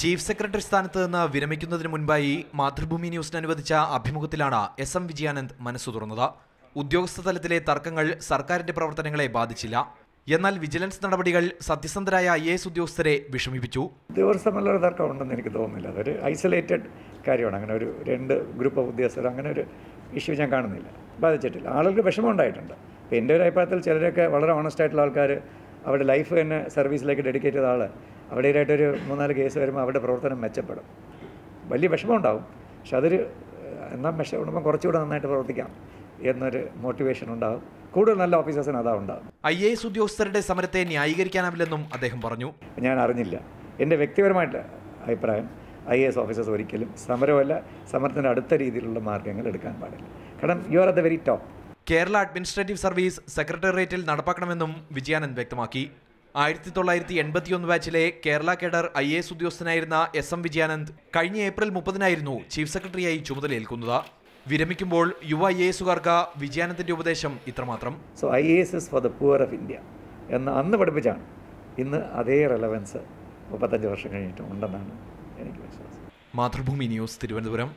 Chief secretary സ്ഥാനത്ത് നിന്ന് വിരമിക്കുന്നതിന് മുൻപായി മാതൃഭൂമി ന്യൂസിന് അനുവദിച്ച അഭിമുഖത്തിലാണ് SM വിജയാനന്ദ് മനസ്സു തുറന്നത്. ഉദ്യോഗസ്ഥ തലത്തിലെ തർക്കങ്ങൾ സർക്കാരിന്റെ പ്രവർത്തനങ്ങളെ ബാധിച്ചില്ല. എന്നാൽ വിജിലൻസ് നടപടികൾ സത്യസന്ധരായ IAS ഉദ്യോഗസ്ഥരെ വിഷമിപ്പിച്ചു. ഉദ്യോഗസ്ഥമല്ല തർക്കം ഉണ്ടെന്ന് എനിക്ക് തോന്നുന്നില്ല. അതൊരു ഐസൊലേറ്റഡ് കാര്യമാണ്. അങ്ങനെ ഒരു രണ്ട് ഗ്രൂപ്പ് ഓഫ് ഉദ്യോഗസ്ഥർ അങ്ങനെ ഒരു ഇഷ്യൂ ഞാൻ കാണുന്നില്ല. ബാധിച്ചിട്ടില്ല. ആളുകൾക്ക് വിഷമം ഉണ്ടായിട്ടുണ്ട്. അപ്പോൾ എൻ്റെ ഒരു അഭിപ്രായത്തിൽ ചിലരൊക്കെ വളരെ ഓണസ്റ്റ് ആയിട്ടുള്ള ആൾക്കാർ അവരുടെ ലൈഫ് തന്നെ സർവീസിലേക്ക് ഡെഡിക്കേറ്റ് ചെയ്ത ആൾ അവിടെയായിട്ടൊരു 3-4 കേസ് വരുമ്പോൾ അവരുടെ പ്രവർത്തനം മെച്ചപ്പെടും. വലിയ വിഷമം ഉണ്ടാവും. പക്ഷെ അതൊരു എന്നാൽ വിഷമം കുറച്ചുകൂടെ നന്നായിട്ട് പ്രവർത്തിക്കാം എന്നൊരു മോട്ടിവേഷൻ ഉണ്ടാകും. കൂടുതൽ നല്ല ഓഫീസേഴ്സിന് അതാ ഉണ്ടാകും. IAS ഉദ്യോഗസ്ഥരുടെ സമരത്തെ ന്യായീകരിക്കാനാവില്ലെന്നും അദ്ദേഹം പറഞ്ഞു. ഞാൻ അറിഞ്ഞില്ല. എൻ്റെ വ്യക്തിപരമായിട്ട് അഭിപ്രായം IAS ഓഫീസേഴ്സ് ഒരിക്കലും സമരമല്ല, സമരത്തിൻ്റെ അടുത്ത രീതിയിലുള്ള മാർഗ്ഗങ്ങൾ എടുക്കാൻ പാടില്ല. കാരണം you are at the very top. Kerala administrative service സെക്രട്ടേറിയറ്റിൽ നടപ്പാക്കണമെന്നും വിജയാനന്ദ് വ്യക്തമാക്കി. 1981 ബാച്ചിലെ കേരള കേഡർ IAS ഉദ്യോഗസ്ഥനായിരുന്ന SM വിജയാനന്ദ് കഴിഞ്ഞ ഏപ്രിൽ 30-നായിരുന്നു ചീഫ് സെക്രട്ടറിയായി ചുമതലയേൽക്കുന്നത്. വിരമിക്കുമ്പോൾ യുവ IASകാർക്ക് വിജയാനന്ദിന്റെ ഉപദേശം ഇത്രമാത്രം. So IAS is for the poor of India എന്ന് അന്ന് പഠിപ്പിച്ചാണ്. ഇന്ന് അതേ റെലവൻസ് 35 വർഷം കഴിഞ്ഞിട്ടും ഉണ്ടെന്നാണ് എനിക്ക് വിശ്വാസം. മാതൃഭൂമി ന്യൂസ്, തിരുവനന്തപുരം.